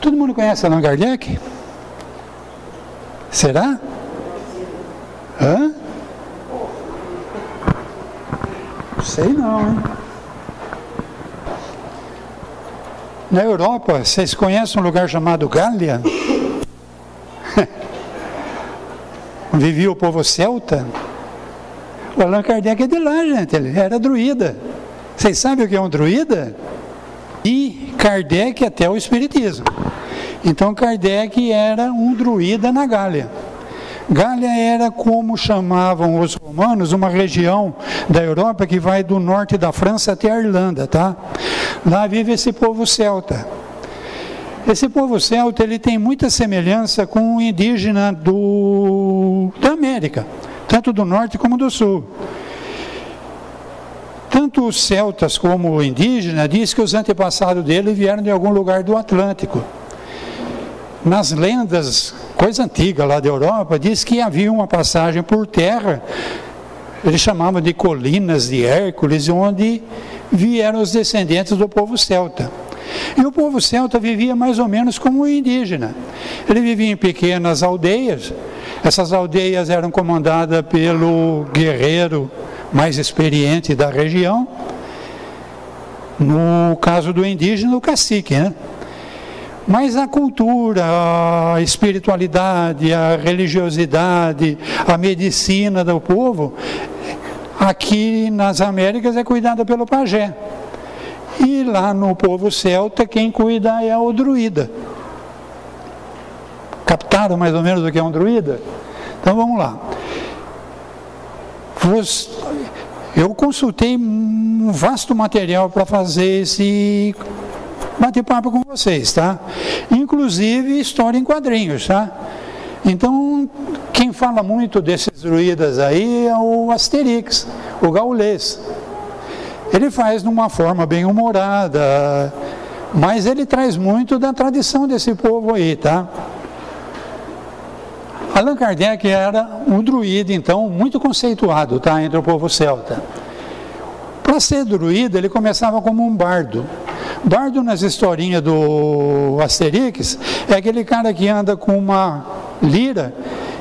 Todo mundo conhece Allan Kardec? Será? Hã? Sei não, hein? Na Europa, vocês conhecem um lugar chamado Gália? Vivia o povo celta. O Allan Kardec é de lá, gente. Ele era druida. Vocês sabem o que é um druida? E Kardec até o Espiritismo. Então Kardec era um druida na Gália. Gália era como chamavam os romanos, uma região da Europa que vai do norte da França até a Irlanda, tá? Lá vive esse povo celta. Esse povo celta, ele tem muita semelhança com o indígena da América, tanto do norte como do sul. Tanto os celtas como o indígena diz que os antepassados dele vieram de algum lugar do Atlântico. Nas lendas, coisa antiga lá da Europa, diz que havia uma passagem por terra, eles chamavam de colinas de Hércules, onde vieram os descendentes do povo celta. E o povo celta vivia mais ou menos como o indígena. Ele vivia em pequenas aldeias. Essas aldeias eram comandadas pelo guerreiro mais experiente da região. No caso do indígena, o cacique, né? Mas a cultura, a espiritualidade, a religiosidade, a medicina do povo, aqui nas Américas é cuidada pelo pajé. E lá no povo celta, quem cuida é o druida. Captaram mais ou menos o que é um druida? Então vamos lá. Eu consultei um vasto material para fazer esse bate-papo com vocês, tá? Inclusive história em quadrinhos, tá? Então, quem fala muito desses druidas aí é o Asterix, o gaulês. Ele faz de uma forma bem humorada, mas ele traz muito da tradição desse povo aí, tá? Allan Kardec era um druida, então, muito conceituado, tá? Entre o povo celta. Para ser druida, ele começava como um bardo. Bardo, nas historinhas do Asterix, é aquele cara que anda com uma lira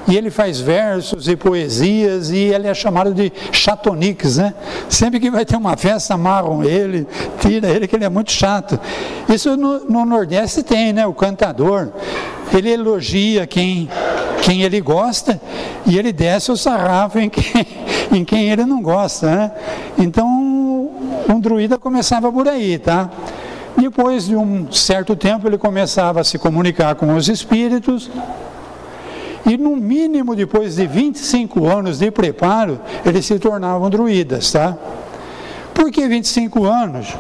e ele faz versos e poesias e ele é chamado de chatonix, né? Sempre que vai ter uma festa, amarram ele, tira ele, que ele é muito chato. Isso no Nordeste tem, né? O cantador, ele elogia quem ele gosta e ele desce o sarrafo em quem ele não gosta, né? Então, um druida começava por aí, tá? Depois de um certo tempo, ele começava a se comunicar com os espíritos e, no mínimo, depois de 25 anos de preparo, eles se tornavam druidas, tá? Por que 25 anos?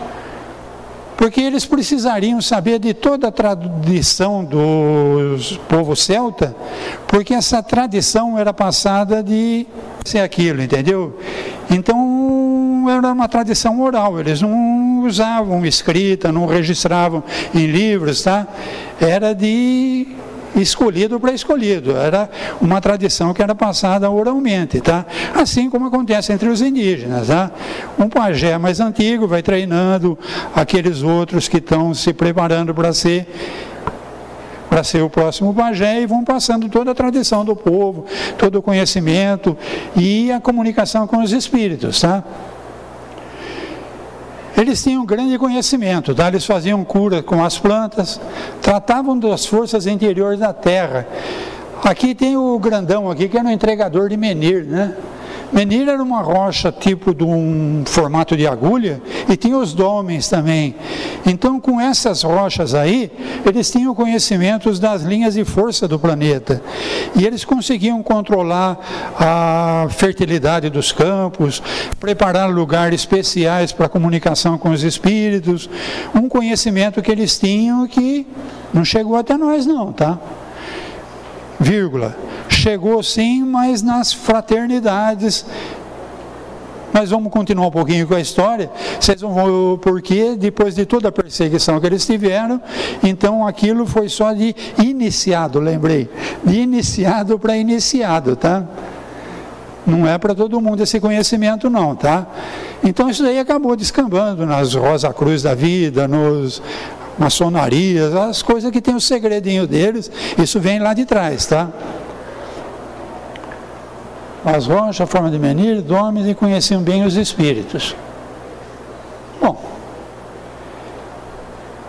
Porque eles precisariam saber de toda a tradição do povo celta, porque essa tradição era passada de ser aquilo, entendeu? Então, era uma tradição oral, eles não usavam escrita, não registravam em livros, tá? Era de escolhido para escolhido, era uma tradição que era passada oralmente, tá? Assim como acontece entre os indígenas, tá? Um pajé mais antigo vai treinando aqueles outros que estão se preparando para ser o próximo pajé e vão passando toda a tradição do povo, todo o conhecimento e a comunicação com os espíritos, tá? Eles tinham grande conhecimento, tá? Eles faziam cura com as plantas, tratavam das forças interiores da terra. Aqui tem o grandão aqui, que era um entregador de menir, né? Menir era uma rocha tipo de um formato de agulha e tinha os dômenes também. Então, com essas rochas aí, eles tinham conhecimentos das linhas de força do planeta. E eles conseguiam controlar a fertilidade dos campos, preparar lugares especiais para comunicação com os espíritos. Um conhecimento que eles tinham que não chegou até nós não, tá? Vírgula. Chegou sim, mas nas fraternidades. Mas vamos continuar um pouquinho com a história. Vocês vão ver o porquê, depois de toda a perseguição que eles tiveram, então aquilo foi só de iniciado, lembrei. De iniciado para iniciado, tá? Não é para todo mundo esse conhecimento não, tá? Então isso daí acabou descambando nas Rosa Cruz da vida, nos maçonarias, as coisas que tem o segredinho deles, isso vem lá de trás, tá? As rochas, a forma de menir, homens, e conheciam bem os espíritos. Bom,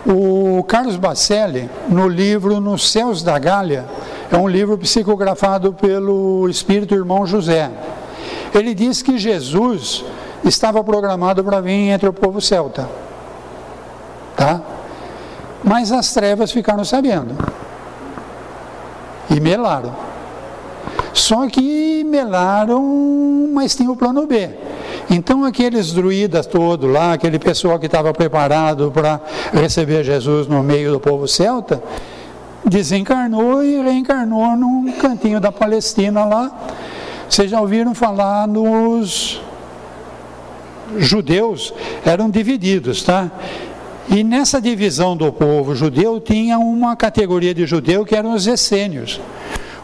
o Carlos Bacelli, no livro Nos Céus da Gália, é um livro psicografado pelo espírito irmão José. Ele diz que Jesus estava programado para vir entre o povo celta, tá? Mas as trevas ficaram sabendo e melaram. Só que melaram, mas tinha o plano B. Então aqueles druidas todos lá, aquele pessoal que estava preparado para receber Jesus no meio do povo celta, desencarnou e reencarnou num cantinho da Palestina lá. Vocês já ouviram falar nos judeus, eram divididos, tá? E nessa divisão do povo judeu tinha uma categoria de judeu que eram os essênios.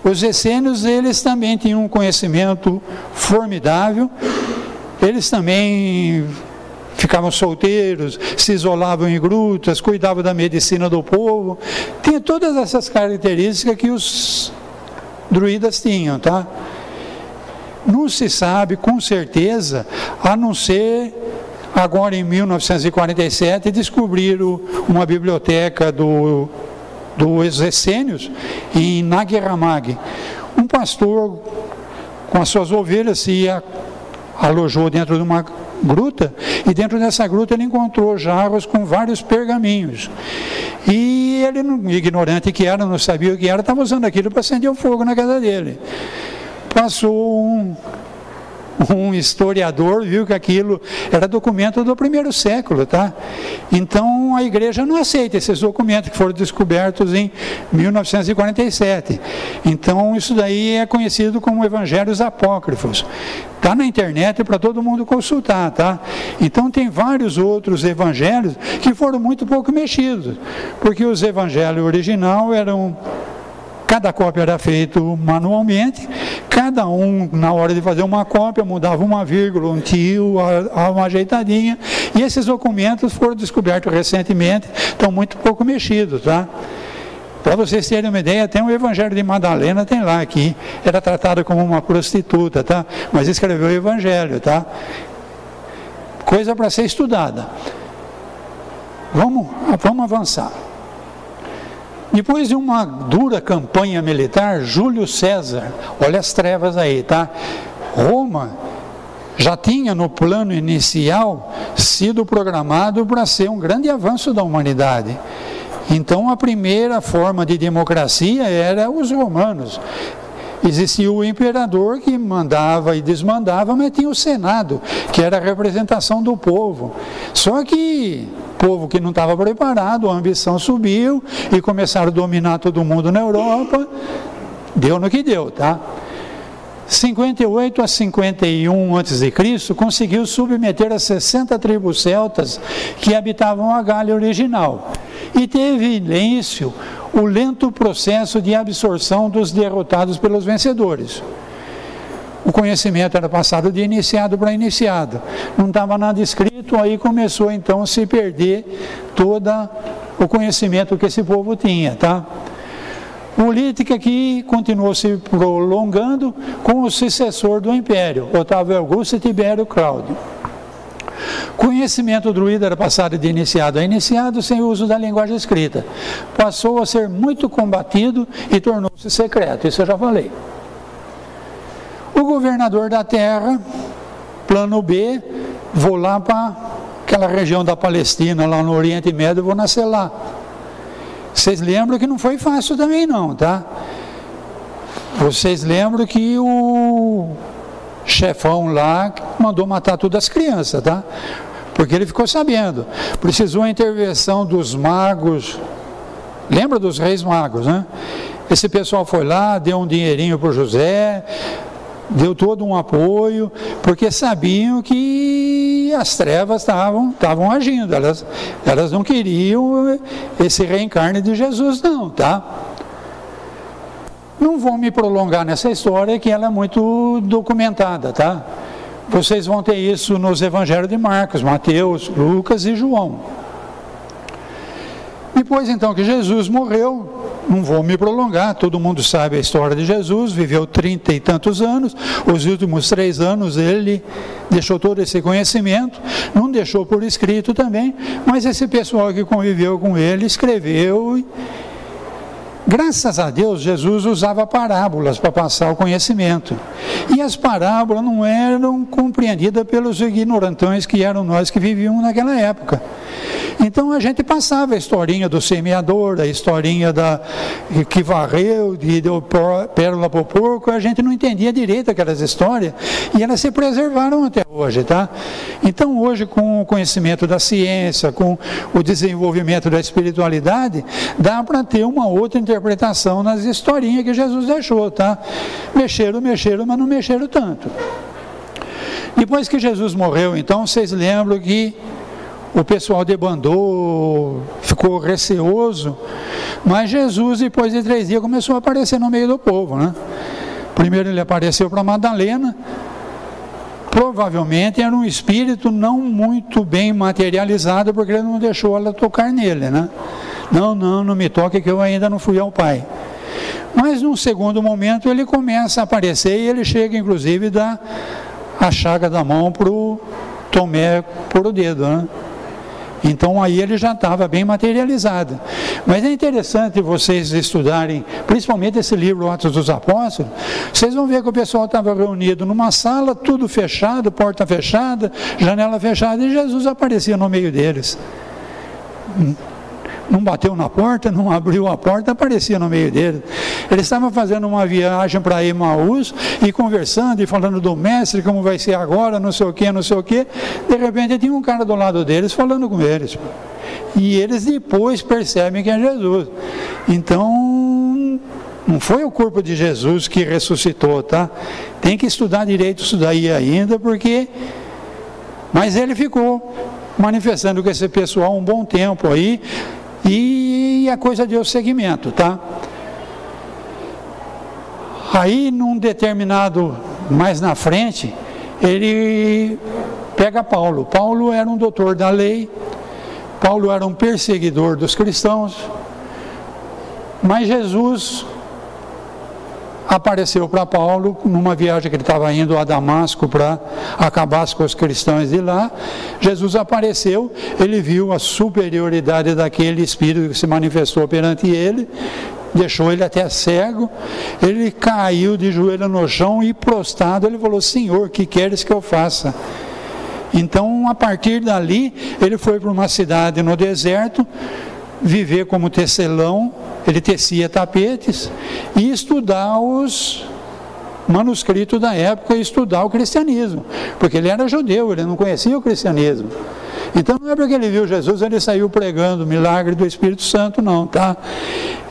Os essênios, eles também tinham um conhecimento formidável, eles também ficavam solteiros, se isolavam em grutas, cuidavam da medicina do povo, tinha todas essas características que os druidas tinham, tá? Não se sabe com certeza, a não ser agora em 1947 descobriram uma biblioteca dos essênios em Nag Hammadi. Um pastor com as suas ovelhas se alojou dentro de uma gruta, e dentro dessa gruta ele encontrou jarros com vários pergaminhos. E ele, ignorante que era, não sabia o que era, estava usando aquilo para acender o fogo na casa dele. Passou um historiador, viu que aquilo era documento do primeiro século, tá? Então a igreja não aceita esses documentos que foram descobertos em 1947. Então isso daí é conhecido como evangelhos apócrifos. Está na internet para todo mundo consultar, tá? Então tem vários outros evangelhos que foram muito pouco mexidos, porque os evangelhos original eram... Cada cópia era feita manualmente, cada um, na hora de fazer uma cópia, mudava uma vírgula, um tio, uma ajeitadinha, e esses documentos foram descobertos recentemente, estão muito pouco mexidos, tá? Para vocês terem uma ideia, até o Evangelho de Madalena tem lá, que era tratada como uma prostituta, tá? Mas escreveu o Evangelho, tá? Coisa para ser estudada. Vamos avançar. Depois de uma dura campanha militar, Júlio César, olha as trevas aí, tá? Roma já tinha no plano inicial sido programado para ser um grande avanço da humanidade. Então a primeira forma de democracia era os romanos. Existia o imperador que mandava e desmandava, mas tinha o Senado, que era a representação do povo. Só que o povo que não estava preparado, a ambição subiu e começaram a dominar todo mundo na Europa. Deu no que deu, tá? 58 a 51 a.C., conseguiu submeter as 60 tribos celtas que habitavam a Gália original. E teve início o lento processo de absorção dos derrotados pelos vencedores. O conhecimento era passado de iniciado para iniciado. Não estava nada escrito, aí começou então a se perder todo o conhecimento que esse povo tinha, tá? Política que continuou se prolongando com o sucessor do Império, Otávio Augusto e Tibério Cláudio. Conhecimento druida era passado de iniciado a iniciado sem o uso da linguagem escrita. Passou a ser muito combatido e tornou-se secreto, isso eu já falei. O governador da terra, plano B, vou lá para aquela região da Palestina, lá no Oriente Médio, vou nascer lá. Vocês lembram que não foi fácil também não, tá? Vocês lembram que o chefão lá mandou matar todas as crianças, tá? Porque ele ficou sabendo. Precisou a intervenção dos magos. Lembra dos reis magos, né? Esse pessoal foi lá, deu um dinheirinho para o José, deu todo um apoio, porque sabiam que as trevas estavam agindo, elas não queriam esse reencarne de Jesus não, tá? Não vou me prolongar nessa história, que ela é muito documentada, tá? Vocês vão ter isso nos evangelhos de Marcos, Mateus, Lucas e João. Depois então que Jesus morreu, não vou me prolongar, todo mundo sabe a história de Jesus, viveu 30 e tantos anos, os últimos 3 anos ele deixou todo esse conhecimento, não deixou por escrito também, mas esse pessoal que conviveu com ele escreveu. Graças a Deus, Jesus usava parábolas para passar o conhecimento. E as parábolas não eram compreendidas pelos ignorantões que eram nós que vivíamos naquela época. Então a gente passava a historinha do semeador, a historinha que varreu, que deu pérola para o porco, a gente não entendia direito aquelas histórias e elas se preservaram até hoje, tá? Então hoje, com o conhecimento da ciência, com o desenvolvimento da espiritualidade, dá para ter uma outra interpretação nas historinhas que Jesus deixou, tá? Mexeram, mas não mexeram tanto. Depois que Jesus morreu, então, vocês lembram que o pessoal debandou, ficou receoso, mas Jesus, depois de 3 dias, começou a aparecer no meio do povo, né? Primeiro ele apareceu para Madalena, provavelmente era um espírito não muito bem materializado, porque ele não deixou ela tocar nele, né? Não me toque que eu ainda não fui ao Pai. Mas num segundo momento ele começa a aparecer e ele chega inclusive a dar a chaga da mão para o Tomé por o dedo, né? Então aí ele já estava bem materializado. Mas é interessante vocês estudarem, principalmente esse livro Atos dos Apóstolos, vocês vão ver que o pessoal estava reunido numa sala, tudo fechado, porta fechada, janela fechada, e Jesus aparecia no meio deles. Não bateu na porta, não abriu a porta, aparecia no meio deles. Eles estavam fazendo uma viagem para Emaús e conversando e falando do mestre, como vai ser agora, não sei o que, não sei o que. De repente tinha um cara do lado deles falando com eles. E eles depois percebem que é Jesus. Então, não foi o corpo de Jesus que ressuscitou, tá? Tem que estudar direito isso daí ainda, porque... Mas ele ficou manifestando com esse pessoal um bom tempo aí, e a coisa deu seguimento, tá? Aí, num determinado, mais na frente, ele pega Paulo. Paulo era um doutor da lei, Paulo era um perseguidor dos cristãos, mas Jesus apareceu para Paulo numa viagem que ele estava indo a Damasco para acabar com os cristãos de lá. Jesus apareceu, ele viu a superioridade daquele espírito que se manifestou perante ele, deixou ele até cego, ele caiu de joelho no chão e prostrado, ele falou: Senhor, que queres que eu faça? Então, a partir dali, ele foi para uma cidade no deserto, viver como tecelão. Ele tecia tapetes e estudar os manuscritos da época e estudar o cristianismo, porque ele era judeu, ele não conhecia o cristianismo. Então não é porque ele viu Jesus, ele saiu pregando o milagre do Espírito Santo, não, tá?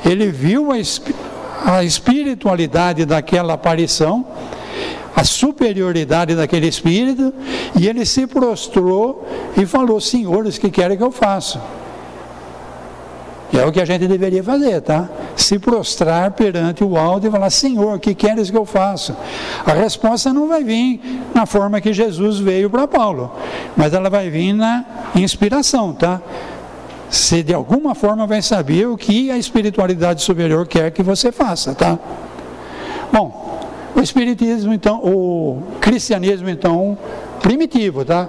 Ele viu a espiritualidade daquela aparição, a superioridade daquele espírito, e ele se prostrou e falou: Senhores, que querem que eu faça? É o que a gente deveria fazer, tá? Se prostrar perante o alto e falar: Senhor, o que queres que eu faça? A resposta não vai vir na forma que Jesus veio para Paulo, mas ela vai vir na inspiração, tá? Você de alguma forma vai saber o que a espiritualidade superior quer que você faça, tá? Bom, o espiritismo então, o cristianismo então, primitivo, tá?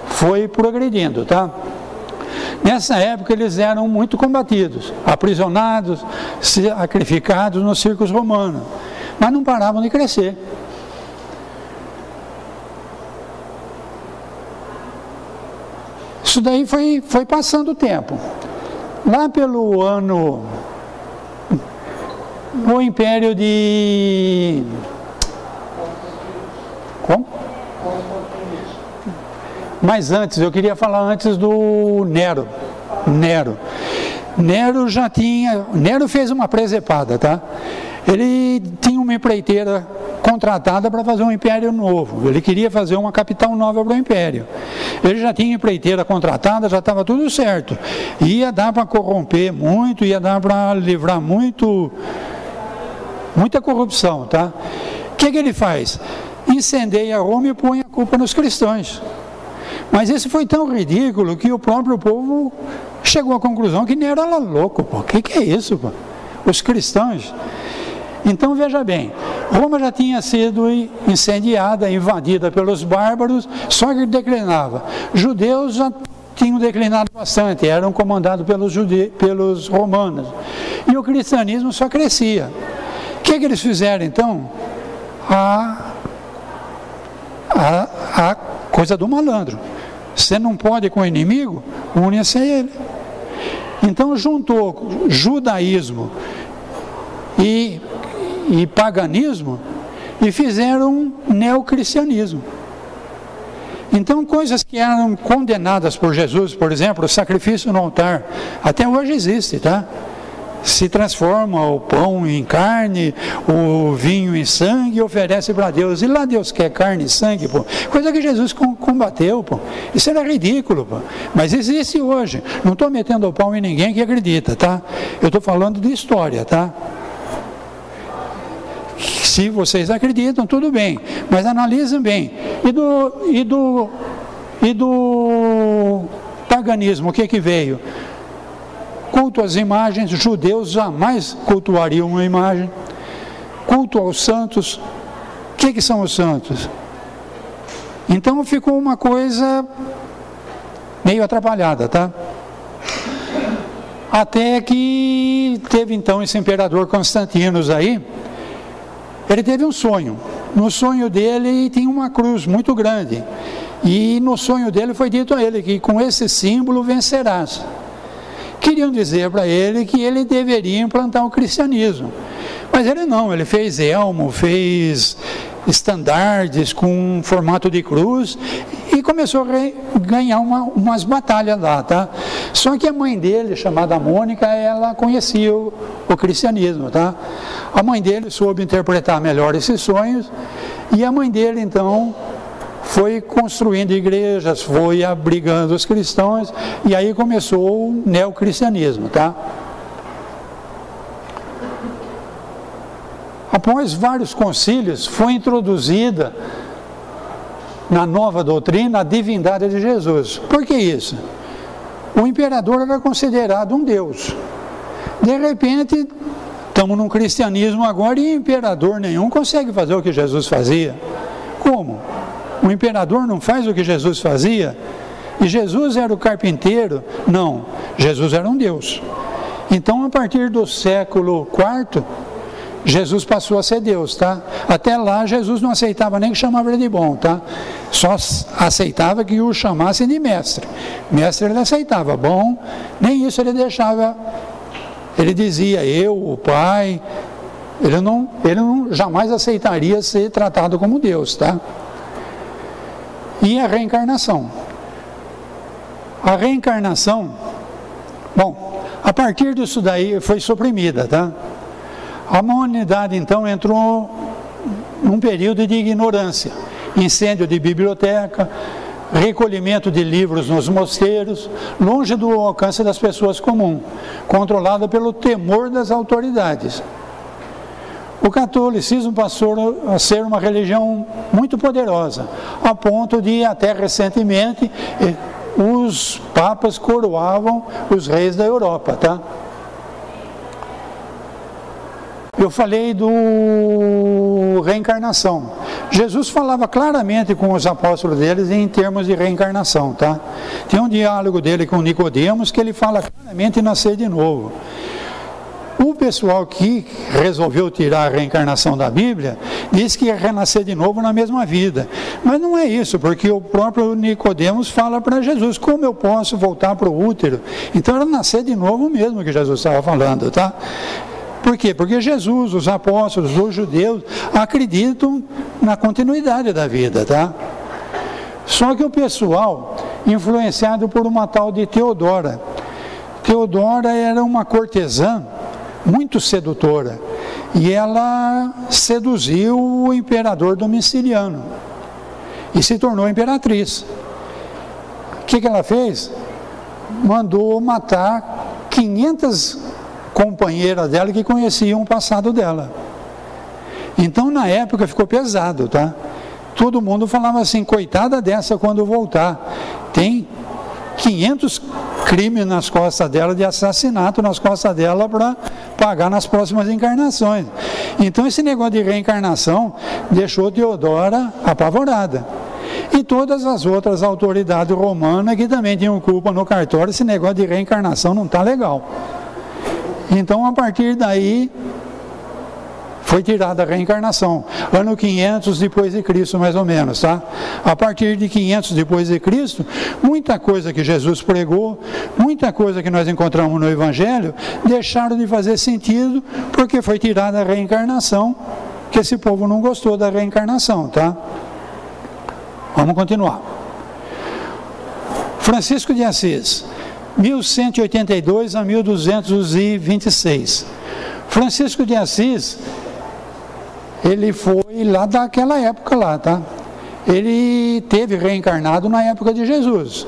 Foi progredindo, tá? Nessa época eles eram muito combatidos, aprisionados, sacrificados nos circos romanos, mas não paravam de crescer. Isso daí foi passando o tempo. Lá pelo ano, no Império de... Como? Mas antes, eu queria falar antes do Nero. Nero já tinha... Nero fez uma presepada, tá? Ele tinha uma empreiteira contratada para fazer um império novo. Ele queria fazer uma capital nova para o império. Ele já tinha empreiteira contratada, já estava tudo certo. Ia dar para corromper muito, ia dar para livrar muita corrupção, tá? O que ele faz? Incendeia Roma e põe a culpa nos cristãos. Mas isso foi tão ridículo que o próprio povo chegou à conclusão que nem era louco, pô. O que é isso, pô? Os cristãos. Então veja bem, Roma já tinha sido incendiada, invadida pelos bárbaros, só que declinava. Judeus já tinham declinado bastante, eram comandados pelos romanos. E o cristianismo só crescia. O que eles fizeram então? A coisa do malandro. Você não pode com o inimigo, une-se a ele. Então juntou judaísmo e paganismo e fizeram um neocristianismo. Então coisas que eram condenadas por Jesus, por exemplo, o sacrifício no altar, até hoje existe, tá? Se transforma o pão em carne, o vinho em sangue e oferece para Deus. E lá Deus quer carne e sangue, pô. Coisa que Jesus combateu, pô. Isso era ridículo, pô. Mas existe hoje. Não estou metendo o pau em ninguém que acredita, tá? Eu estou falando de história, tá? Se vocês acreditam, tudo bem. Mas analisem bem. E do paganismo, o que veio? Culto às imagens, judeus jamais cultuariam uma imagem. Culto aos santos, o que são os santos? Então ficou uma coisa meio atrapalhada, tá? Até que teve então esse imperador Constantino aí, ele teve um sonho. No sonho dele tinha uma cruz muito grande. E no sonho dele foi dito a ele que com esse símbolo vencerás. Queriam dizer para ele que ele deveria implantar o cristianismo. Mas ele não, ele fez elmo, fez estandartes com formato de cruz e começou a ganhar umas batalhas lá, tá? Só que a mãe dele, chamada Mônica, ela conhecia o cristianismo, tá? A mãe dele soube interpretar melhor esses sonhos e a mãe dele, então, foi construindo igrejas, foi abrigando os cristãos e aí começou o neocristianismo, tá? Após vários concílios, foi introduzida na nova doutrina a divindade de Jesus. Por que isso? O imperador era considerado um deus. De repente, estamos num cristianismo agora e imperador nenhum consegue fazer o que Jesus fazia. Como? O imperador não faz o que Jesus fazia? E Jesus era o carpinteiro? Não, Jesus era um Deus. Então, a partir do século IV, Jesus passou a ser Deus, tá? Até lá, Jesus não aceitava nem que chamava ele de bom, tá? Só aceitava que o chamassem de mestre. Mestre ele aceitava, bom, nem isso ele deixava. Ele dizia, eu, o Pai, ele não jamais aceitaria ser tratado como Deus, tá? E a reencarnação. A reencarnação, bom, a partir disso daí foi suprimida, tá? A humanidade então entrou num período de ignorância, incêndio de biblioteca, recolhimento de livros nos mosteiros, longe do alcance das pessoas comuns, controlada pelo temor das autoridades. O catolicismo passou a ser uma religião muito poderosa, a ponto de, até recentemente, os papas coroavam os reis da Europa, tá? Eu falei do reencarnação. Jesus falava claramente com os apóstolos deles em termos de reencarnação, tá? Tem um diálogo dele com Nicodemos que ele fala claramente em nascer de novo. O pessoal que resolveu tirar a reencarnação da Bíblia diz que ia renascer de novo na mesma vida. Mas não é isso, porque o próprio Nicodemos fala para Jesus, como eu posso voltar para o útero? Então era nascer de novo mesmo que Jesus estava falando, tá? Por quê? Porque Jesus, os apóstolos, os judeus acreditam na continuidade da vida, tá? Só que o pessoal, influenciado por uma tal de Teodora. Teodora era uma cortesã muito sedutora e ela seduziu o imperador Domiciano e se tornou imperatriz. O que ela fez? Mandou matar 500 companheiras dela que conheciam o passado dela. Então na época ficou pesado, tá? Todo mundo falava assim, coitada dessa quando voltar, tem 500 crime nas costas dela, de assassinato nas costas dela para pagar nas próximas encarnações. Então esse negócio de reencarnação deixou Teodora apavorada. E todas as outras autoridades romanas que também tinham culpa no cartório, esse negócio de reencarnação não está legal. Então a partir daí foi tirada a reencarnação, ano 500 depois de Cristo, mais ou menos, tá? A partir de 500 depois de Cristo, muita coisa que Jesus pregou, muita coisa que nós encontramos no Evangelho, deixaram de fazer sentido, porque foi tirada a reencarnação, que esse povo não gostou da reencarnação, tá? Vamos continuar. Francisco de Assis, 1182 a 1226. Francisco de Assis, ele foi lá daquela época lá, tá? Ele teve reencarnado na época de Jesus.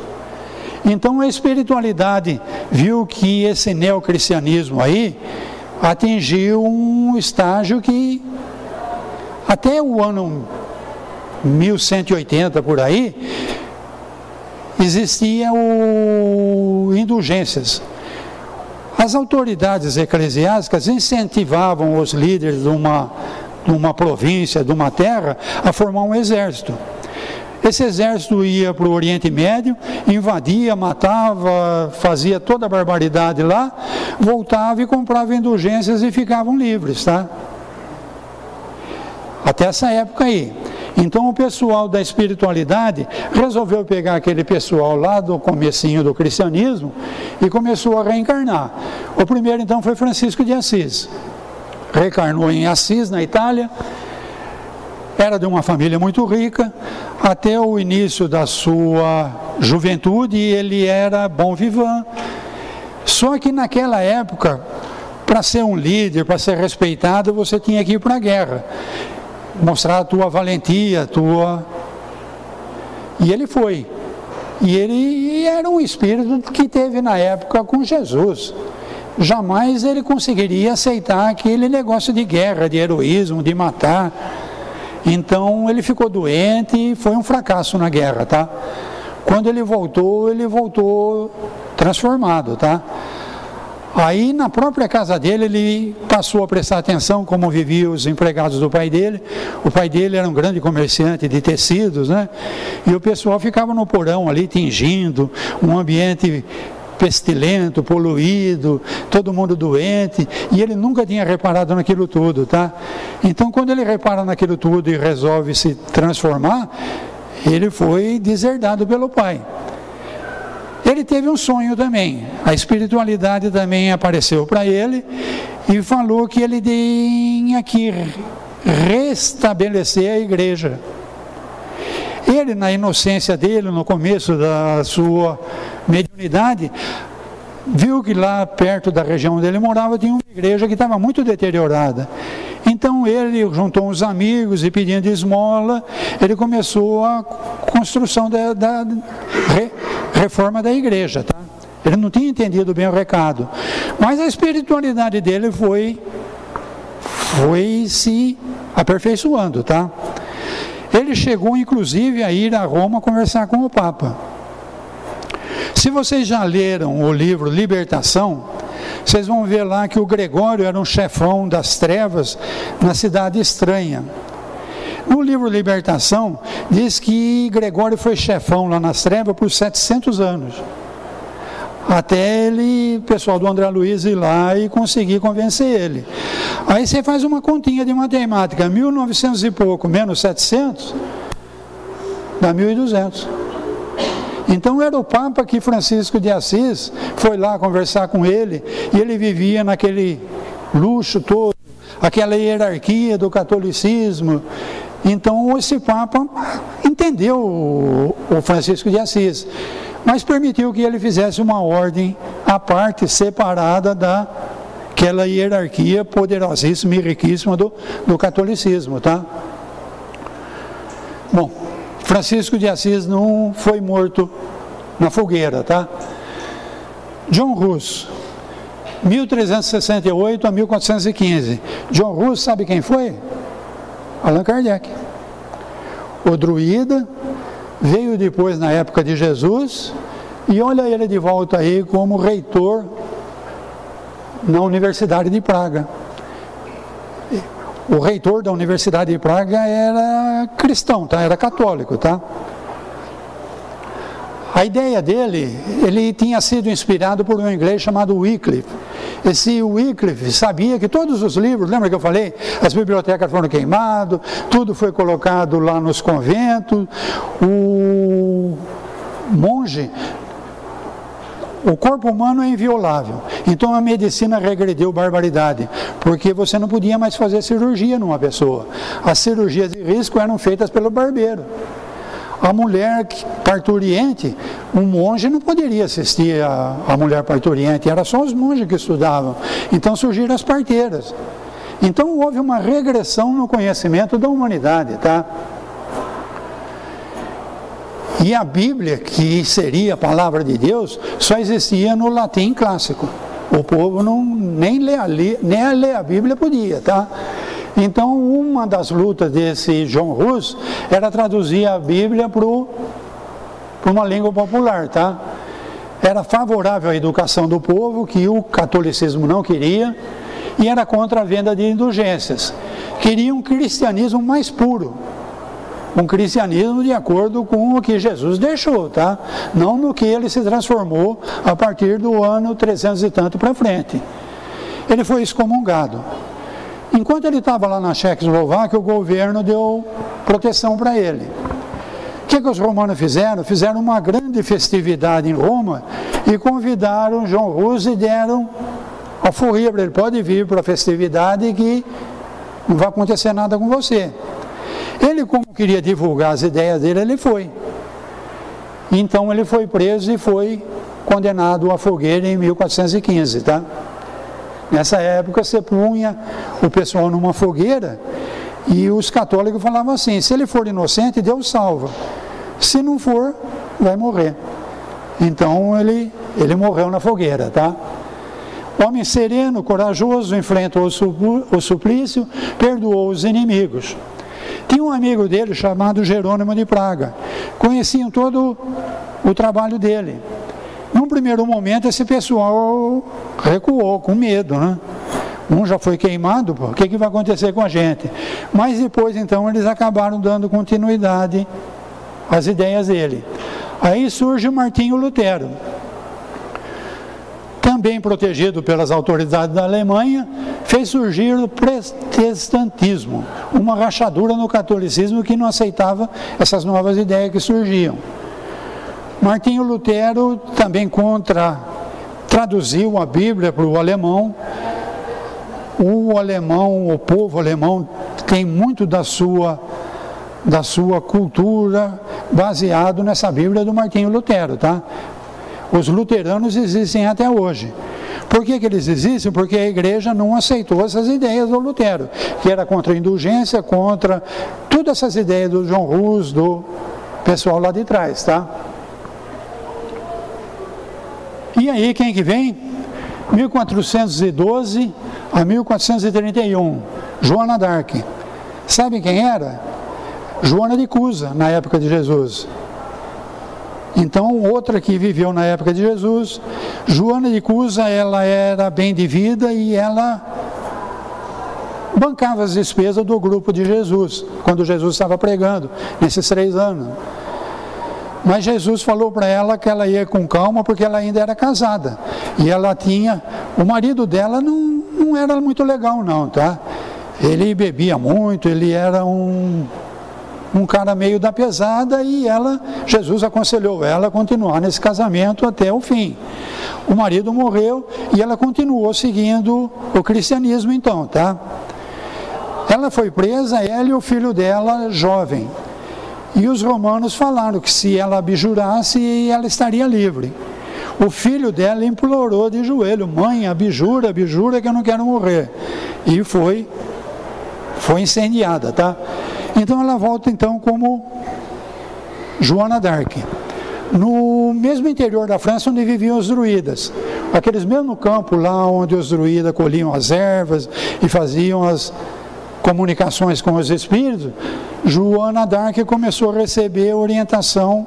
Então a espiritualidade viu que esse neocristianismo aí atingiu um estágio que até o ano 1180 por aí existia indulgências. As autoridades eclesiásticas incentivavam os líderes de uma província, de uma terra, a formar um exército. Esse exército ia para o Oriente Médio, invadia, matava, fazia toda a barbaridade lá, voltava e comprava indulgências e ficavam livres, tá? Até essa época aí. Então o pessoal da espiritualidade resolveu pegar aquele pessoal lá do comecinho do cristianismo e começou a reencarnar. O primeiro então foi Francisco de Assis. Reencarnou em Assis, na Itália, era de uma família muito rica, até o início da sua juventude ele era bom vivant. Só que naquela época, para ser um líder, para ser respeitado, você tinha que ir para a guerra, mostrar a tua valentia, E ele foi. E ele era um espírito que teve na época com Jesus. Jamais ele conseguiria aceitar aquele negócio de guerra, de heroísmo, de matar. Então ele ficou doente e foi um fracasso na guerra, tá? Quando ele voltou transformado, tá? Aí na própria casa dele ele passou a prestar atenção como viviam os empregados do pai dele. O pai dele era um grande comerciante de tecidos, né? E o pessoal ficava no porão ali tingindo, um ambiente pestilento, poluído, todo mundo doente, e ele nunca tinha reparado naquilo tudo, tá? Então quando ele repara naquilo tudo e resolve se transformar, ele foi deserdado pelo pai. Ele teve um sonho também, a espiritualidade também apareceu para ele e falou que ele tinha que restabelecer a igreja. Ele, na inocência dele, no começo da sua mediunidade, viu que lá perto da região onde ele morava tinha uma igreja que estava muito deteriorada. Então ele juntou uns amigos e pedindo esmola, ele começou a construção da reforma da igreja, tá? Ele não tinha entendido bem o recado, mas a espiritualidade dele foi se aperfeiçoando, tá? Ele chegou inclusive a ir a Roma conversar com o Papa. Se vocês já leram o livro Libertação, vocês vão ver lá que o Gregório era um chefão das trevas na cidade estranha. No livro Libertação, diz que Gregório foi chefão lá nas trevas por 700 anos. Até o pessoal do André Luiz ir lá e conseguir convencer ele. Aí você faz uma continha de matemática, 1900 e pouco menos 700, dá 1200. Então era o Papa que Francisco de Assis foi lá conversar com ele, e ele vivia naquele luxo todo, aquela hierarquia do catolicismo. Então esse Papa entendeu o Francisco de Assis, mas permitiu que ele fizesse uma ordem à parte, separada daquela hierarquia poderosíssima e riquíssima do catolicismo, tá? Bom, Francisco de Assis não foi morto na fogueira, tá? John Hus, 1368 a 1415. John Hus, sabe quem foi? Allan Kardec. O druida veio depois na época de Jesus E olha ele de volta aí como reitor na Universidade de Praga. O reitor da Universidade de Praga era cristão, tá? Era católico, tá? A ideia dele, ele tinha sido inspirado por um inglês chamado Wycliffe. Esse Wycliffe sabia que todos os livros, lembra que eu falei? As bibliotecas foram queimadas, tudo foi colocado lá nos conventos, o monge, o corpo humano é inviolável, então a medicina regrediu barbaridade, porque você não podia mais fazer cirurgia numa pessoa. As cirurgias de risco eram feitas pelo barbeiro. A mulher parturiente, um monge não poderia assistir a mulher parturiente, era só os monges que estudavam. Então surgiram as parteiras. Então houve uma regressão no conhecimento da humanidade, tá? E a Bíblia, que seria a palavra de Deus, só existia no latim clássico. O povo nem ler a Bíblia podia, tá? Então, uma das lutas desse John Hus era traduzir a Bíblia para uma língua popular, tá? Era favorável à educação do povo, que o catolicismo não queria, e era contra a venda de indulgências. Queria um cristianismo mais puro, um cristianismo de acordo com o que Jesus deixou, tá? Não no que ele se transformou a partir do ano 300 e tanto para frente. Ele foi excomungado. Enquanto ele estava lá na Checoslováquia, o governo deu proteção para ele. O que os romanos fizeram? Fizeram uma grande festividade em Roma e convidaram John Hus e deram alforria para ele. Pode vir para a festividade que não vai acontecer nada com você. Ele, como queria divulgar as ideias dele, ele foi. Então ele foi preso e foi condenado à fogueira em 1415, tá? Nessa época você punha o pessoal numa fogueira e os católicos falavam assim: se ele for inocente, Deus salva, se não for, vai morrer. Então ele morreu na fogueira, tá? Homem sereno, corajoso, enfrentou o suplício, perdoou os inimigos. Tinha um amigo dele chamado Jerônimo de Praga, conheciam todo o trabalho dele. Num primeiro momento, esse pessoal recuou com medo, né? Um já foi queimado, pô, o que vai acontecer com a gente? Mas depois, então, eles acabaram dando continuidade às ideias dele. Aí surge o Martinho Lutero, também protegido pelas autoridades da Alemanha, fez surgir o protestantismo, uma rachadura no catolicismo que não aceitava essas novas ideias que surgiam. Martinho Lutero também traduziu a Bíblia para o alemão. O povo alemão tem muito da sua cultura baseado nessa Bíblia do Martinho Lutero, tá? Os luteranos existem até hoje. Por que eles existem? Porque a igreja não aceitou essas ideias do Lutero, que era contra a indulgência, contra todas essas ideias do John Hus, do pessoal lá de trás, tá? E aí, quem que vem? 1412 a 1431, Joana d'Arc. Sabe quem era? Joana de Cusa, na época de Jesus. Então, outra que viveu na época de Jesus, Joana de Cusa, ela era bem de vida e ela bancava as despesas do grupo de Jesus, quando Jesus estava pregando, nesses 3 anos. Mas Jesus falou para ela que ela ia com calma, porque ela ainda era casada. E ela tinha... O marido dela não era muito legal não, tá? Ele bebia muito, ele era um cara meio da pesada e Jesus aconselhou ela a continuar nesse casamento até o fim. O marido morreu e ela continuou seguindo o cristianismo então, tá? Ela foi presa, ela e o filho dela, jovem. E os romanos falaram que se ela abjurasse, ela estaria livre. O filho dela implorou de joelho: mãe, abjura que eu não quero morrer. E foi incendiada, tá? Então ela volta então como Joana d'Arc. No mesmo interior da França onde viviam os druidas, aqueles mesmos campos lá onde os druidas colhiam as ervas e faziam as comunicações com os espíritos, Joana d'Arc começou a receber orientação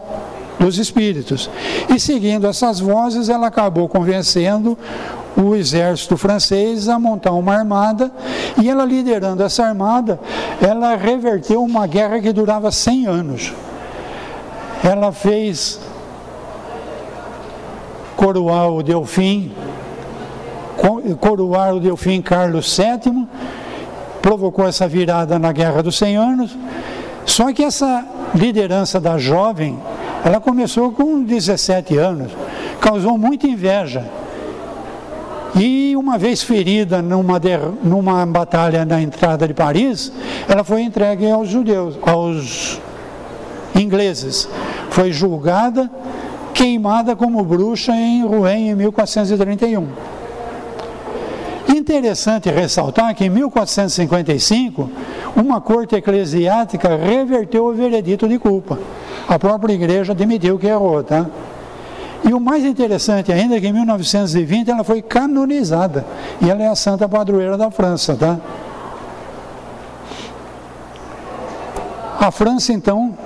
dos espíritos. E seguindo essas vozes, ela acabou convencendo o exército francês a montar uma armada, e ela, liderando essa armada, ela reverteu uma guerra que durava 100 anos. Ela fez coroar o Delfim Carlos VII, provocou essa virada na Guerra dos 100 Anos, só que essa liderança da jovem, ela começou com 17 anos, causou muita inveja. E uma vez ferida numa batalha na entrada de Paris, ela foi entregue aos judeus, aos ingleses. Foi julgada, queimada como bruxa em Rouen em 1431. Interessante ressaltar que em 1455, uma corte eclesiástica reverteu o veredito de culpa. A própria igreja admitiu que errou, tá? E o mais interessante ainda é que em 1920 ela foi canonizada, e ela é a santa padroeira da França, tá? A França, então,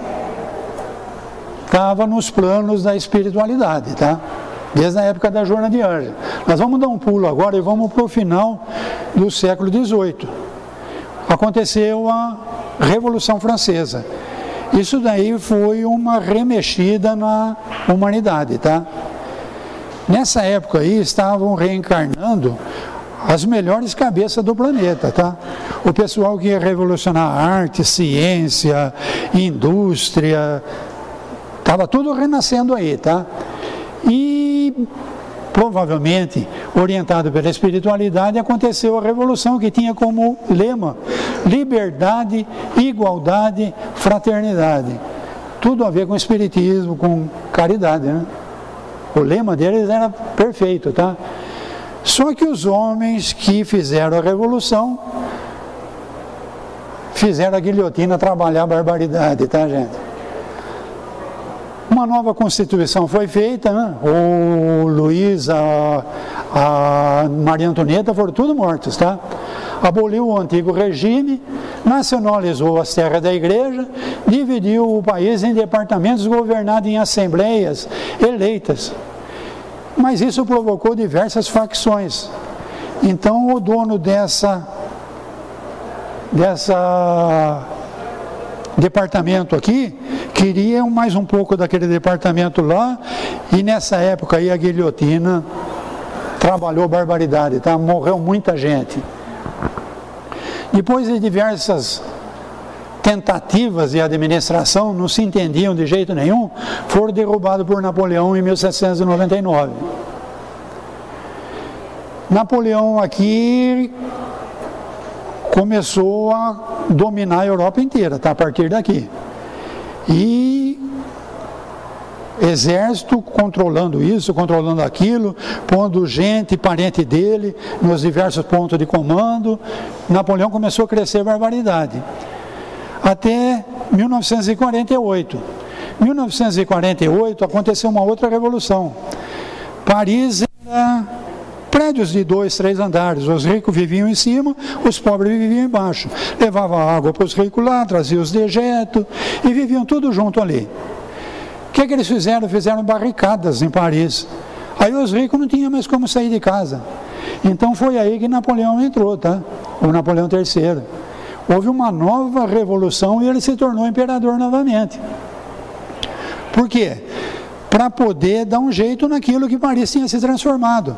estava nos planos da espiritualidade, tá? Desde a época da Joana de Ângeles. Nós vamos dar um pulo agora e vamos para o final do século XVIII. Aconteceu a Revolução Francesa. Isso daí foi uma remexida na humanidade, tá? Nessa época aí estavam reencarnando as melhores cabeças do planeta, tá? O pessoal que ia revolucionar a arte, ciência, indústria, estava tudo renascendo aí, tá? E provavelmente, orientado pela espiritualidade, aconteceu a revolução que tinha como lema liberdade, igualdade, fraternidade. Tudo a ver com o espiritismo, com caridade, né? O lema deles era perfeito, tá? Só que os homens que fizeram a revolução fizeram a guilhotina trabalhar a barbaridade, tá, gente? Uma nova Constituição foi feita, né? O Luiz, a Maria Antonieta foram todos mortos, tá? Aboliu o antigo regime, nacionalizou as terras da igreja, dividiu o país em departamentos governados em assembleias eleitas. Mas isso provocou diversas facções. Então o dono dessa departamento aqui queria mais um pouco daquele departamento lá, e nessa época aí a guilhotina trabalhou barbaridade, tá? Morreu muita gente. Depois de diversas tentativas de administração, não se entendiam de jeito nenhum, foram derrubados por Napoleão em 1799. Napoleão aqui começou a dominar a Europa inteira, tá? A partir daqui. E exército controlando isso, controlando aquilo, pondo gente, parente dele, nos diversos pontos de comando. Napoleão começou a crescer barbaridade. Até 1948. 1948 aconteceu uma outra revolução. Paris era prédios de 2, 3 andares, os ricos viviam em cima, os pobres viviam embaixo. Levava água para os ricos lá, trazia os dejetos e viviam tudo junto ali. O que eles fizeram? Fizeram barricadas em Paris. Aí os ricos não tinham mais como sair de casa. Então foi aí que Napoleão entrou, tá? O Napoleão III. Houve uma nova revolução e ele se tornou imperador novamente. Por quê? Para poder dar um jeito naquilo que Paris tinha se transformado.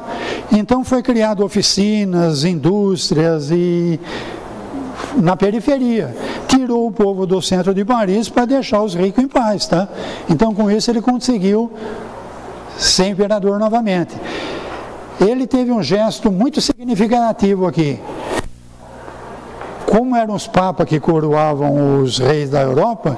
Então foi criado oficinas, indústrias e na periferia. Tirou o povo do centro de Paris para deixar os ricos em paz, tá? Então com isso ele conseguiu ser imperador novamente. Ele teve um gesto muito significativo aqui. Como eram os papas que coroavam os reis da Europa,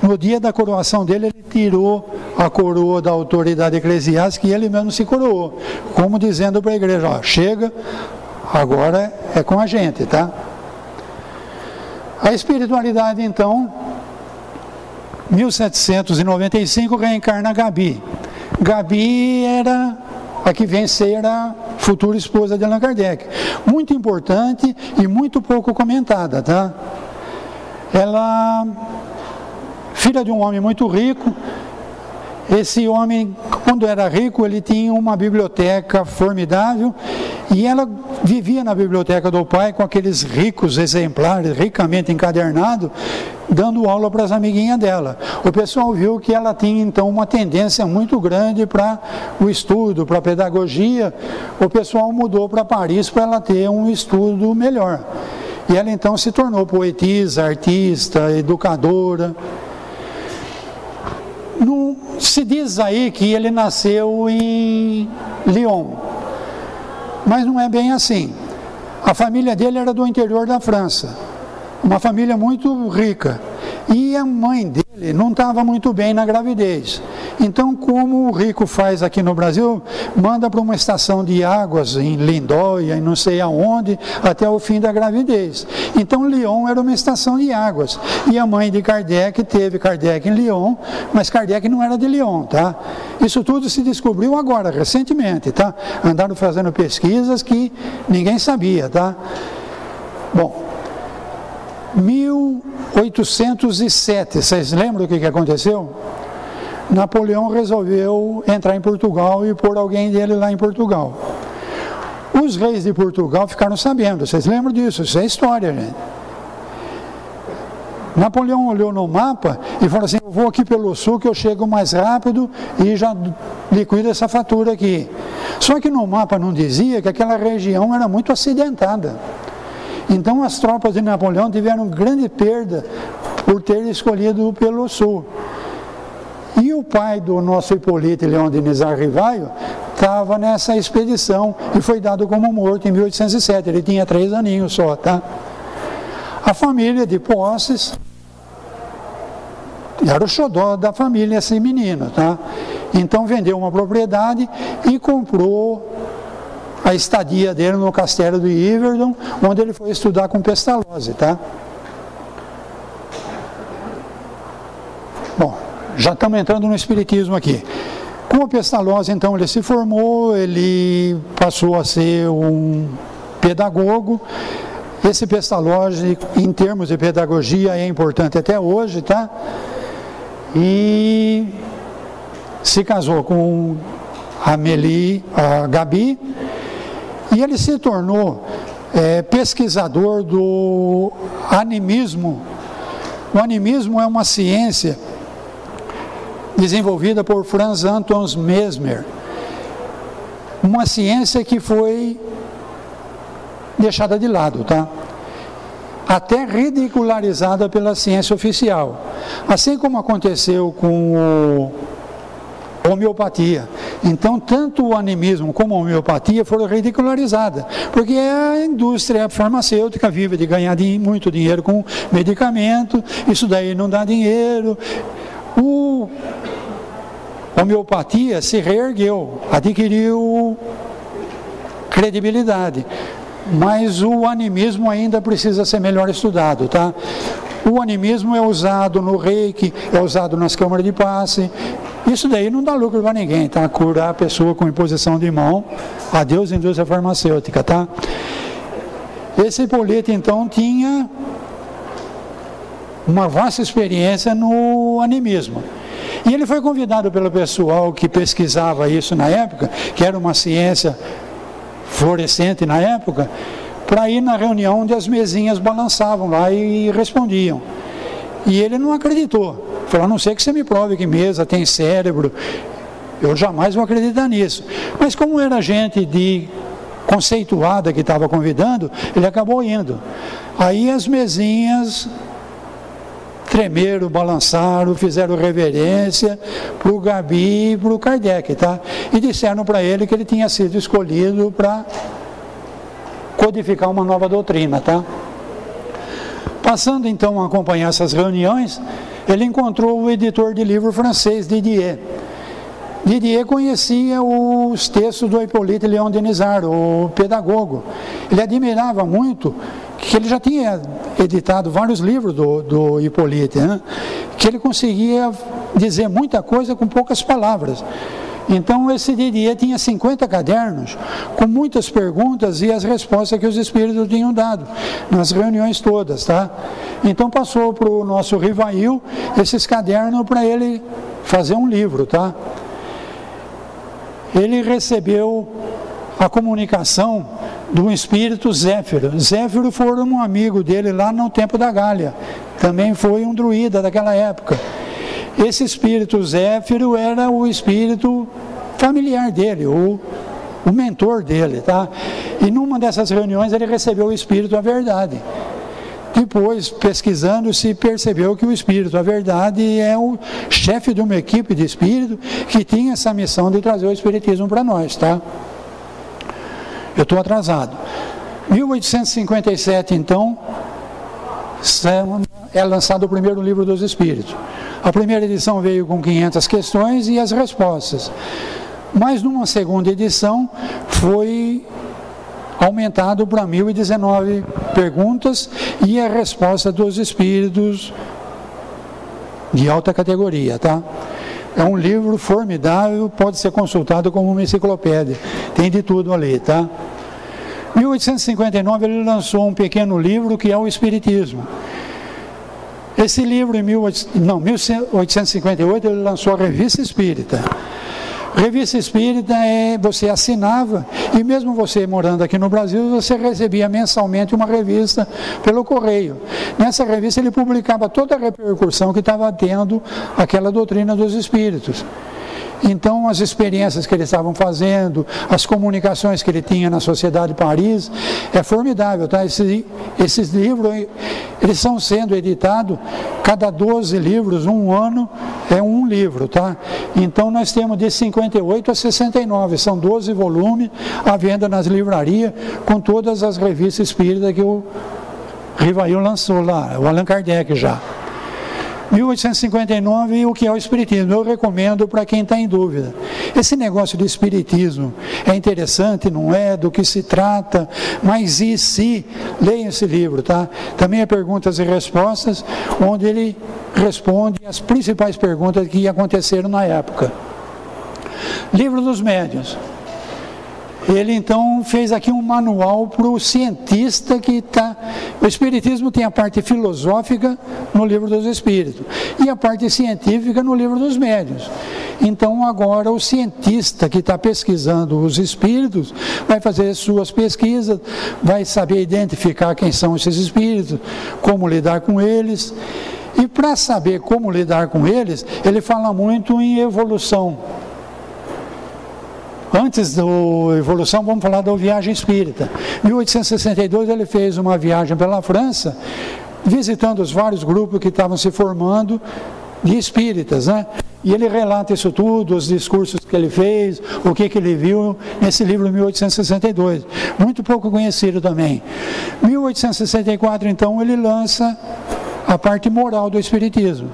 no dia da coroação dele, ele tirou a coroa da autoridade eclesiástica e ele mesmo se coroou, como dizendo para a igreja, ó, chega, agora é com a gente, tá? A espiritualidade, então, 1795, reencarna Gabi. Gabi era a que vem ser a futura esposa de Allan Kardec. Muito importante e muito pouco comentada, tá? Ela, filha de um homem muito rico, esse homem, quando era rico, ele tinha uma biblioteca formidável e ela vivia na biblioteca do pai com aqueles ricos exemplares, ricamente encadernados, dando aula para as amiguinhas dela. O pessoal viu que ela tinha então uma tendência muito grande para o estudo, para a pedagogia. O pessoal mudou para Paris para ela ter um estudo melhor. E ela então se tornou poetisa, artista, educadora. Se diz aí que ele nasceu em Lyon, mas não é bem assim. A família dele era do interior da França, uma família muito rica, e a mãe dele não estava muito bem na gravidez. Então, como o rico faz aqui no Brasil, manda para uma estação de águas em Lindóia, em não sei aonde, até o fim da gravidez. Então, Lyon era uma estação de águas. E a mãe de Kardec teve Kardec em Lyon, mas Kardec não era de Lyon, tá? Isso tudo se descobriu agora, recentemente, tá? Andaram fazendo pesquisas que ninguém sabia, tá? Bom, 1807, vocês lembram o que aconteceu? Napoleão resolveu entrar em Portugal e pôr alguém dele lá em Portugal. Os reis de Portugal ficaram sabendo, vocês lembram disso? Isso é história, gente. Napoleão olhou no mapa e falou assim: eu vou aqui pelo sul que eu chego mais rápido e já liquido essa fatura aqui. Só que no mapa não dizia que aquela região era muito acidentada. Então as tropas de Napoleão tiveram grande perda por ter escolhido pelo sul. E o pai do nosso Hipólito Leão de Nizar Rivaio estava nessa expedição e foi dado como morto em 1807. Ele tinha 3 aninhos só, tá? A família de Posses era o xodó da família, esse menino, tá? Então vendeu uma propriedade e comprou a estadia dele no castelo de Yverdon, onde ele foi estudar com Pestalozzi, tá? Bom, já estamos entrando no espiritismo aqui. Com o Pestalozzi, então, ele se formou, ele passou a ser um pedagogo. Esse Pestalozzi, em termos de pedagogia, é importante até hoje, tá? E se casou com a Gabi, e ele se tornou pesquisador do animismo. O animismo é uma ciência desenvolvida por Franz Anton Mesmer, uma ciência que foi deixada de lado, tá? Até ridicularizada pela ciência oficial, assim como aconteceu com a homeopatia. Então, tanto o animismo como a homeopatia foram ridicularizadas, porque a indústria farmacêutica vive de ganhar muito dinheiro com medicamento, isso daí não dá dinheiro. A homeopatia se reergueu, adquiriu credibilidade, mas o animismo ainda precisa ser melhor estudado, tá? O animismo é usado no reiki, é usado nas câmaras de passe. Isso daí não dá lucro para ninguém, tá? Curar a pessoa com imposição de mão, adeus indústria farmacêutica, tá? Esse Hipólito, então, tinha uma vasta experiência no animismo. E ele foi convidado pelo pessoal que pesquisava isso na época, que era uma ciência florescente na época, para ir na reunião onde as mesinhas balançavam lá e respondiam. E ele não acreditou. Falou: a não ser que você me prove que mesa tem cérebro, eu jamais vou acreditar nisso. Mas como era gente de conceituada que estava convidando, ele acabou indo. Aí as mesinhas tremeram, balançaram, fizeram reverência para o Gabi e para o Kardec, tá? E disseram para ele que ele tinha sido escolhido para codificar uma nova doutrina, tá? Passando então a acompanhar essas reuniões, ele encontrou o editor de livro francês, Didier. Didier conhecia os textos do Hipólito Leão de Nizar, o pedagogo. Ele admirava muito, que ele já tinha editado vários livros do Hipólito, né? Que ele conseguia dizer muita coisa com poucas palavras. Então esse Didier tinha 50 cadernos com muitas perguntas e as respostas que os espíritos tinham dado nas reuniões todas, tá? Então passou para o nosso Rivail esses cadernos para ele fazer um livro, tá? Ele recebeu a comunicação do espírito Zéfiro. Zéfiro foi um amigo dele lá no tempo da Gália, também foi um druida daquela época. Esse espírito Zéfiro era o espírito familiar dele, o mentor dele, tá? E numa dessas reuniões ele recebeu o espírito da verdade. Depois, pesquisando, se percebeu que o espírito da verdade é o chefe de uma equipe de espírito que tinha essa missão de trazer o espiritismo para nós, tá? Eu estou atrasado. 1857, então, é lançado o primeiro livro dos Espíritos. A primeira edição veio com 500 questões e as respostas. Mas numa segunda edição foi aumentado para 1019 perguntas e a resposta dos Espíritos de alta categoria, tá? É um livro formidável, pode ser consultado como uma enciclopédia, tem de tudo ali, tá? Em 1859 ele lançou um pequeno livro que é o Espiritismo. Esse livro, em 1858, ele lançou a Revista Espírita. Revista Espírita você assinava, e mesmo você morando aqui no Brasil, você recebia mensalmente uma revista pelo correio. Nessa revista ele publicava toda a repercussão que estava tendo aquela doutrina dos Espíritos. Então, as experiências que eles estavam fazendo, as comunicações que ele tinha na Sociedade de Paris, é formidável, tá? Esses livros, eles estão sendo editados, cada 12 livros, um ano, é um livro, tá? Então, nós temos de 58 a 69, são 12 volumes, à venda nas livrarias, com todas as revistas espíritas que o Rivail lançou lá, o Allan Kardec já. 1859, e o que é o Espiritismo? Eu recomendo para quem está em dúvida. Esse negócio de Espiritismo é interessante, não é? Do que se trata, mas e se? Leiam esse livro, tá? Também é perguntas e respostas, onde ele responde as principais perguntas que aconteceram na época. Livro dos Médiuns. Ele então fez aqui um manual para o cientista que está... O Espiritismo tem a parte filosófica no Livro dos Espíritos e a parte científica no Livro dos Médiuns. Então agora o cientista que está pesquisando os espíritos vai fazer suas pesquisas, vai saber identificar quem são esses espíritos, como lidar com eles. E para saber como lidar com eles, ele fala muito em evolução. Antes da evolução, vamos falar da viagem espírita. Em 1862 ele fez uma viagem pela França, visitando os vários grupos que estavam se formando de espíritas, né? E ele relata isso tudo, os discursos que ele fez, o que ele viu nesse livro de 1862. Muito pouco conhecido também. Em 1864, então, ele lança a parte moral do Espiritismo.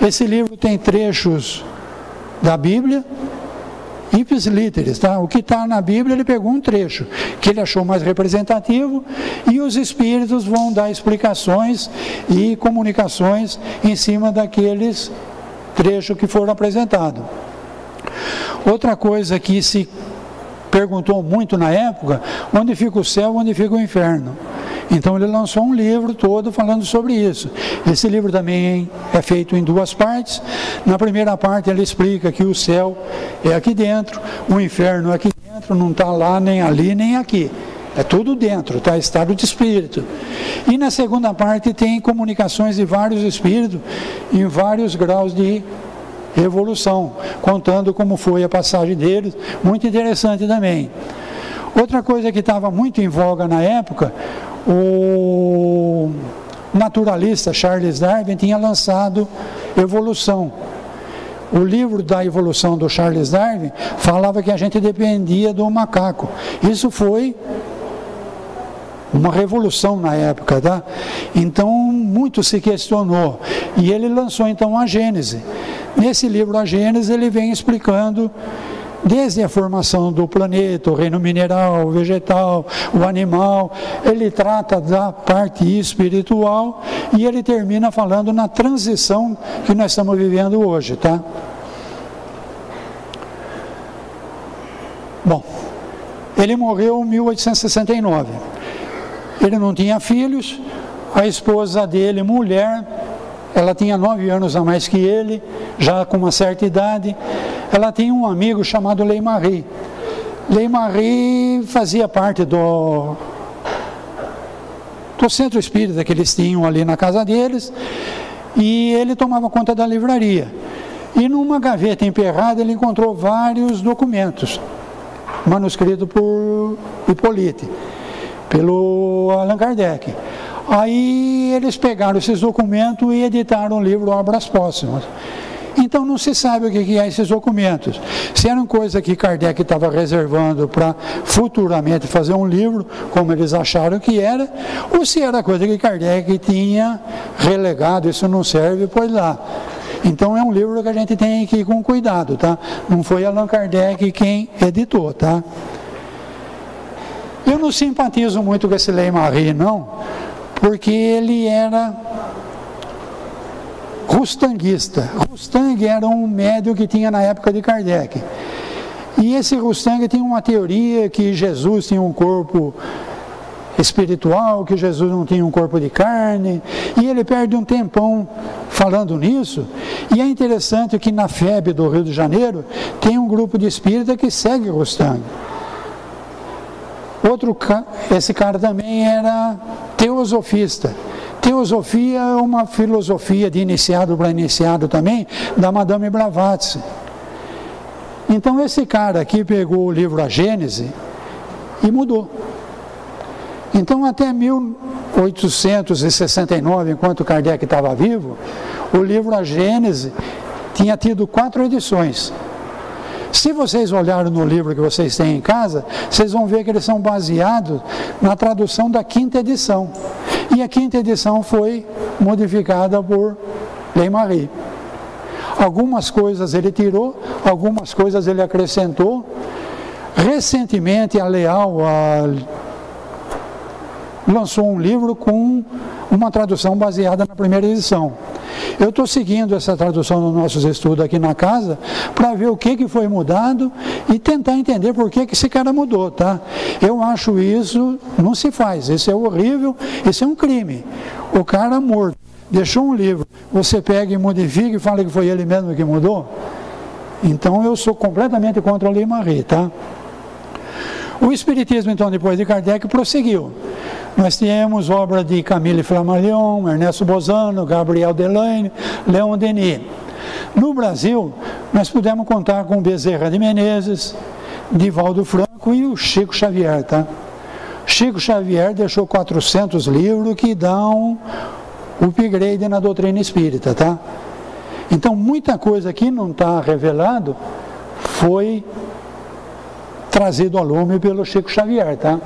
Esse livro tem trechos da Bíblia, ipsis literis, tá? O que está na Bíblia, ele pegou um trecho que ele achou mais representativo e os espíritos vão dar explicações e comunicações em cima daqueles trechos que foram apresentados. Outra coisa que se perguntou muito na época, onde fica o céu, onde fica o inferno? Então ele lançou um livro todo falando sobre isso. Esse livro também é feito em duas partes. Na primeira parte ele explica que o céu é aqui dentro, o inferno é aqui dentro, não está lá, nem ali, nem aqui. É tudo dentro, está? Estado de espírito. E na segunda parte tem comunicações de vários espíritos em vários graus de evolução, contando como foi a passagem deles, muito interessante também. Outra coisa que estava muito em voga na época, o naturalista Charles Darwin tinha lançado Evolução. O livro da evolução do Charles Darwin falava que a gente dependia do macaco. Isso foi uma revolução na época, tá? Então, muito se questionou. E ele lançou, então, a Gênese. Nesse livro, a Gênese, ele vem explicando desde a formação do planeta, o reino mineral, o vegetal, o animal. Ele trata da parte espiritual e ele termina falando na transição que nós estamos vivendo hoje, tá? Bom, ele morreu em 1869. Ele não tinha filhos. A esposa dele, mulher, ela tinha 9 anos a mais que ele. já com uma certa idade, ela tinha um amigo chamado Lei-Marie. Lei-Marie fazia parte do centro espírita que eles tinham ali na casa deles, e ele tomava conta da livraria. E numa gaveta emperrada ele encontrou vários documentos, manuscritos por Hippolyte, pelo Allan Kardec. Aí eles pegaram esses documentos e editaram o livro Obras Póstumas. Então não se sabe o que é esses documentos. Se eram coisas que Kardec estava reservando para futuramente fazer um livro, como eles acharam que era, ou se era coisa que Kardec tinha relegado, isso não serve, pois lá. Então é um livro que a gente tem que ir com cuidado, tá? Não foi Allan Kardec quem editou, tá? Eu não simpatizo muito com esse Lei-Marie, não, porque ele era rustanguista. Rustang era um médium que tinha na época de Kardec. E esse Rustang tinha uma teoria que Jesus tinha um corpo espiritual, que Jesus não tinha um corpo de carne, e ele perde um tempão falando nisso. E é interessante que na FEB do Rio de Janeiro tem um grupo de espírita que segue Rustang. Esse cara também era teosofista. Teosofia é uma filosofia de iniciado para iniciado também, da Madame Blavatsky. Então esse cara aqui pegou o livro A Gênese e mudou. Então até 1869, enquanto Kardec estava vivo, o livro A Gênese tinha tido 4 edições. Se vocês olharem no livro que vocês têm em casa, vocês vão ver que eles são baseados na tradução da 5ª edição. E a 5ª edição foi modificada por Lei-Marie. Algumas coisas ele tirou, algumas coisas ele acrescentou. Recentemente a Leal lançou um livro com uma tradução baseada na 1ª edição. Eu estou seguindo essa tradução nos nossos estudos aqui na casa para ver o que foi mudado e tentar entender por que esse cara mudou, tá? Eu acho isso não se faz, isso é horrível, isso é um crime. O cara morto deixou um livro, você pega e modifica e fala que foi ele mesmo que mudou? Então eu sou completamente contra a Lei-Marie, tá? O Espiritismo, então, depois de Kardec, prosseguiu. Nós tínhamos obra de Camille Flammarion, Ernesto Bozano, Gabriel Delaine, Leon Denis. No Brasil, nós pudemos contar com Bezerra de Menezes, Divaldo Franco e o Chico Xavier, tá? Chico Xavier deixou 400 livros que dão upgrade na doutrina espírita, tá? Então, muita coisa que não está revelado foi trazido ao lume pelo Chico Xavier, tá?